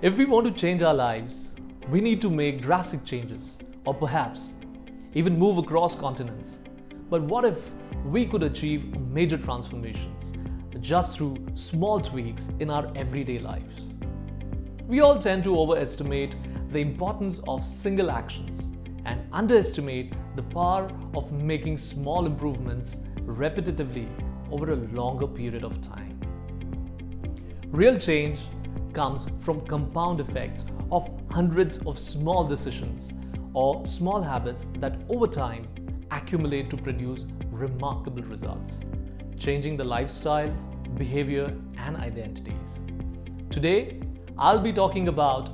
If we want to change our lives, we need to make drastic changes, or perhaps even move across continents. But what if we could achieve major transformations just through small tweaks in our everyday lives? We all tend to overestimate the importance of single actions and underestimate the power of making small improvements repetitively over a longer period of time. Real change comes from compound effects of hundreds of small decisions or small habits that over time accumulate to produce remarkable results, changing the lifestyles, behavior, and identities. Today, I'll be talking about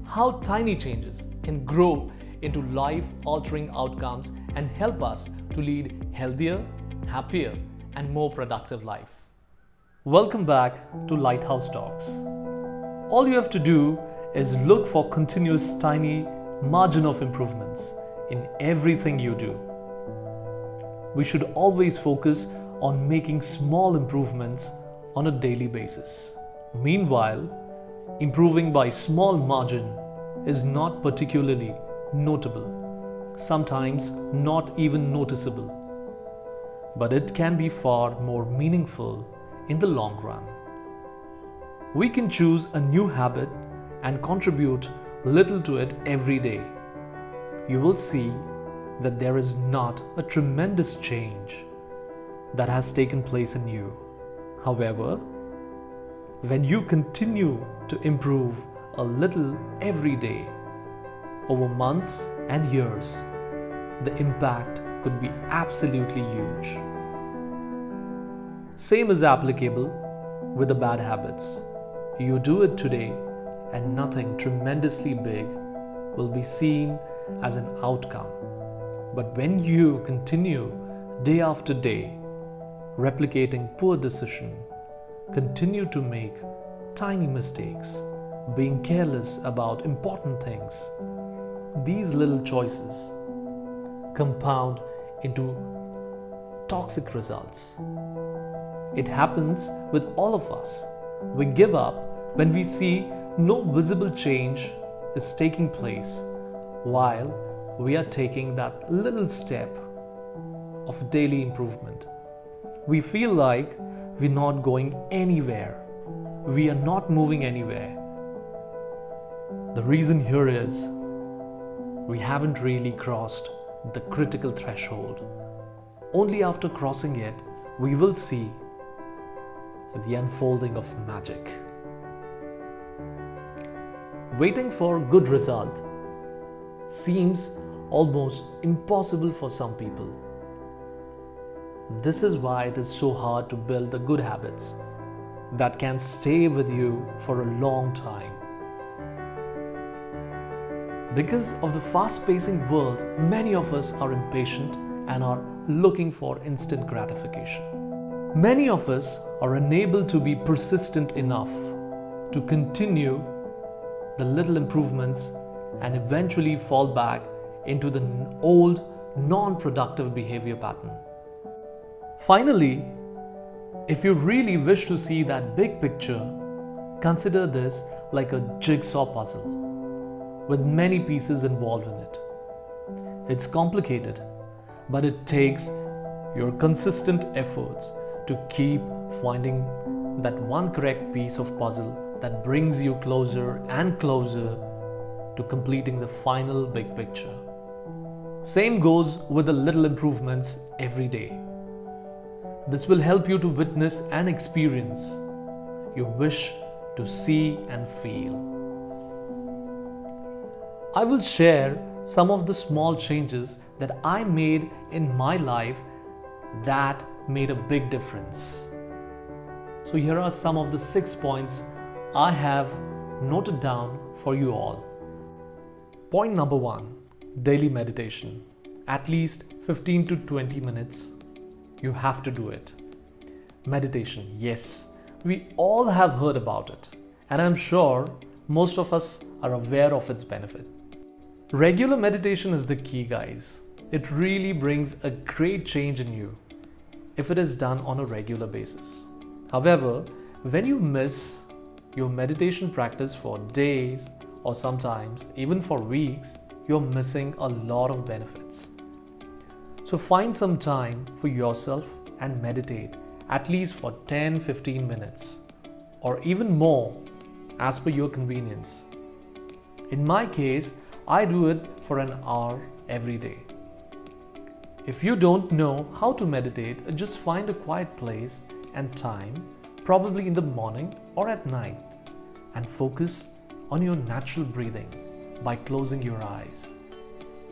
how tiny changes can grow into life-altering outcomes and help us to lead healthier, happier, and more productive life. Welcome back to LightHouse Talks. All you have to do is look for continuous tiny margin of improvements in everything you do. We should always focus on making small improvements on a daily basis. Meanwhile, improving by small margin is not particularly notable, sometimes not even noticeable, but it can be far more meaningful in the long run. We can choose a new habit and contribute little to it every day. You will see that there is not a tremendous change that has taken place in you. However, when you continue to improve a little every day, over months and years, the impact could be absolutely huge. Same is applicable with the bad habits. You do it today and nothing tremendously big will be seen as an outcome. But when you continue day after day, replicating poor decision, continue to make tiny mistakes, being careless about important things, these little choices compound into toxic results. It happens with all of us. We give up when we see no visible change is taking place while we are taking that little step of daily improvement. We feel like we're not going anywhere. We are not moving anywhere. The reason here is we haven't really crossed the critical threshold. Only after crossing it, we will see the unfolding of magic. Waiting for a good result seems almost impossible for some people. This is why it is so hard to build the good habits that can stay with you for a long time. Because of the fast-pacing world, many of us are impatient and are looking for instant gratification. Many of us are unable to be persistent enough to continue the little improvements and eventually fall back into the old non-productive behavior pattern. Finally, if you really wish to see that big picture, consider this like a jigsaw puzzle with many pieces involved in it. It's complicated, but it takes your consistent efforts to keep finding that one correct piece of puzzle that brings you closer and closer to completing the final big picture. Same goes with the little improvements every day. This will help you to witness and experience you wish to see and feel. I will share some of the small changes that I made in my life that made a big difference. So here are some of the 6 points I have noted down for you all. Point number 1, daily meditation. At least 15 to 20 minutes. You have to do it. Meditation, yes, we all have heard about it, and I'm sure most of us are aware of its benefit. Regular meditation is the key, guys. It really brings a great change in you if it is done on a regular basis. However, when you miss your meditation practice for days or sometimes even for weeks, you're missing a lot of benefits. So find some time for yourself and meditate at least for 10-15 minutes or even more as per your convenience. In my case, I do it for an hour every day. If you don't know how to meditate, just find a quiet place and time, probably in the morning or at night, and focus on your natural breathing by closing your eyes.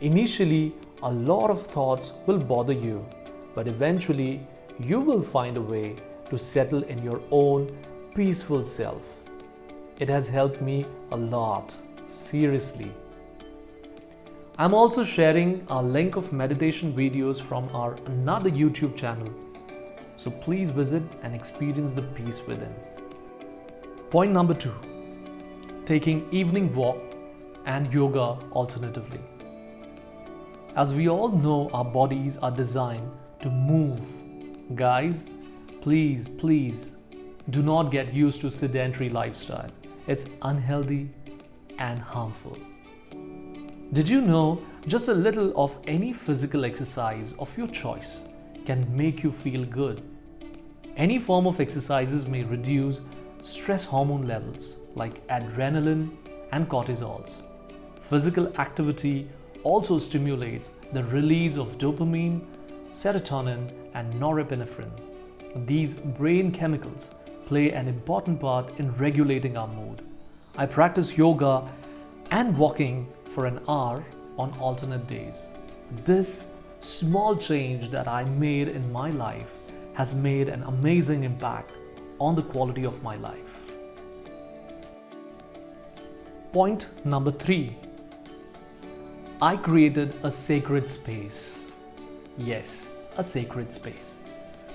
Initially, a lot of thoughts will bother you, but eventually you will find a way to settle in your own peaceful self. It has helped me a lot, seriously. I'm also sharing a link of meditation videos from our another YouTube channel, so please visit and experience the peace within. Point number 2, taking evening walk and yoga alternatively. As we all know, our bodies are designed to move. Guys, please do not get used to sedentary lifestyle. It's unhealthy and harmful. Did you know just a little of any physical exercise of your choice can make you feel good? Any form of exercises may reduce stress hormone levels like adrenaline and cortisols. Physical activity also stimulates the release of dopamine, serotonin, and norepinephrine. These brain chemicals play an important part in regulating our mood. I practice yoga and walking for an hour on alternate days. This small change that I made in my life has made an amazing impact on the quality of my life. Point number 3. I created a sacred space. Yes, a sacred space.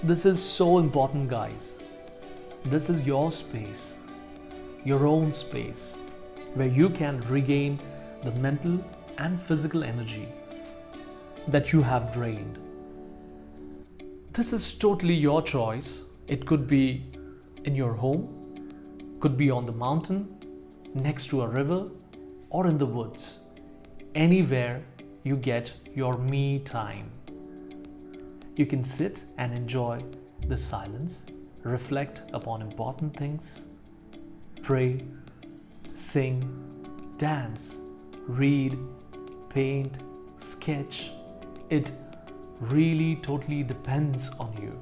This is so important, guys. This is your space, your own space, where you can regain the mental and physical energy that you have drained. This is totally your choice. It could be in your home, could be on the mountain, next to a river, or in the woods. Anywhere you get your me time. You can sit and enjoy the silence, reflect upon important things, pray, sing, dance, read, paint, sketch. It really totally depends on you.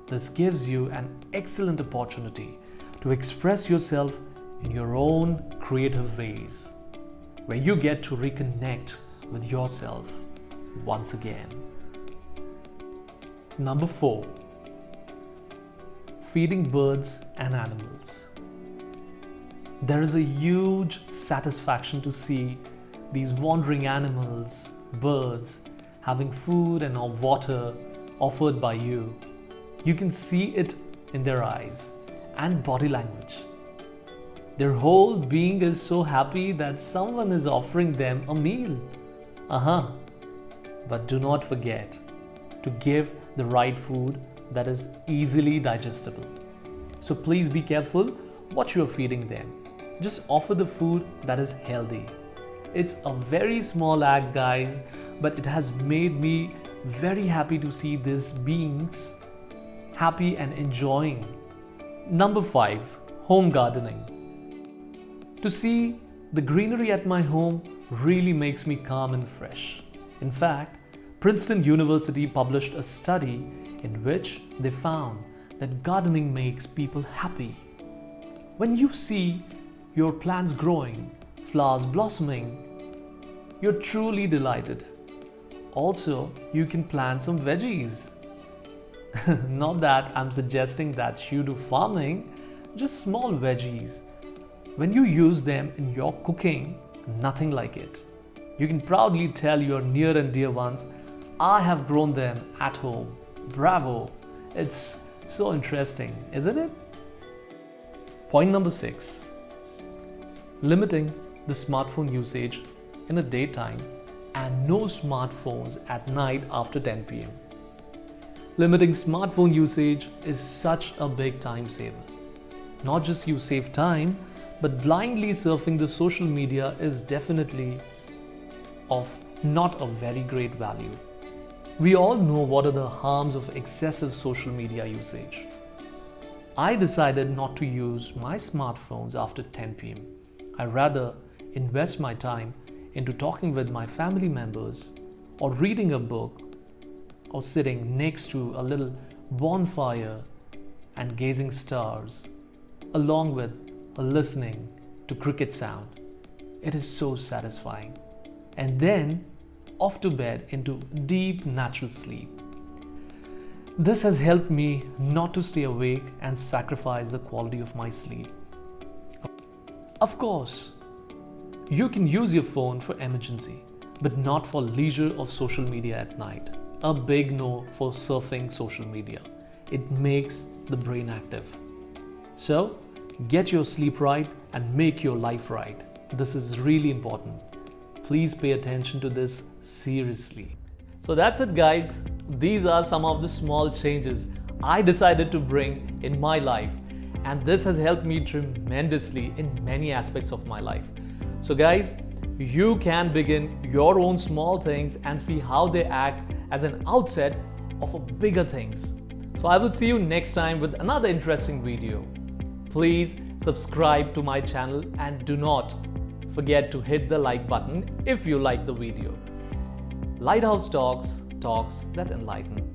This gives you an excellent opportunity to express yourself in your own creative ways, where you get to reconnect with yourself once again. Number 4, feeding birds and animals. There is a huge satisfaction to see these wandering animals, birds, having food and water offered by you. You can see it in their eyes and body language. Their whole being is so happy that someone is offering them a meal. But do not forget to give the right food that is easily digestible. So please be careful what you are feeding them. Just offer the food that is healthy. It's a very small act, guys, but it has made me very happy to see these beings happy and enjoying. Number 5, home gardening. To see the greenery at my home really makes me calm and fresh. In fact, Princeton University published a study in which they found that gardening makes people happy. When you see your plants growing, flowers blossoming, you're truly delighted. Also, you can plant some veggies. Not that I'm suggesting that you do farming, just small veggies. When you use them in your cooking, nothing like it. You can proudly tell your near and dear ones, I have grown them at home. Bravo! It's so interesting, isn't it? Point number 6. Limiting the smartphone usage in the daytime and no smartphones at night after 10 p.m. Limiting smartphone usage is such a big time saver. Not just you save time, but blindly surfing the social media is definitely of not a very great value. We all know what are the harms of excessive social media usage. I decided not to use my smartphones after 10 p.m. I rather invest my time into talking with my family members, or reading a book, or sitting next to a little bonfire and gazing stars, along with listening to cricket sound. It is so satisfying. And then off to bed into deep natural sleep. This has helped me not to stay awake and sacrifice the quality of my sleep. Of course, you can use your phone for emergency, but not for leisure of social media at night. A big no for surfing social media. It makes the brain active. So, get your sleep right and make your life right. This is really important. Please pay attention to this seriously. So that's it, guys. These are some of the small changes I decided to bring in my life, and this has helped me tremendously in many aspects of my life. So guys, you can begin your own small things and see how they act as an outset of a bigger things. So I will see you next time with another interesting video. Please subscribe to my channel and do not forget to hit the like button if you like the video. LightHouse Talks, talks that enlighten.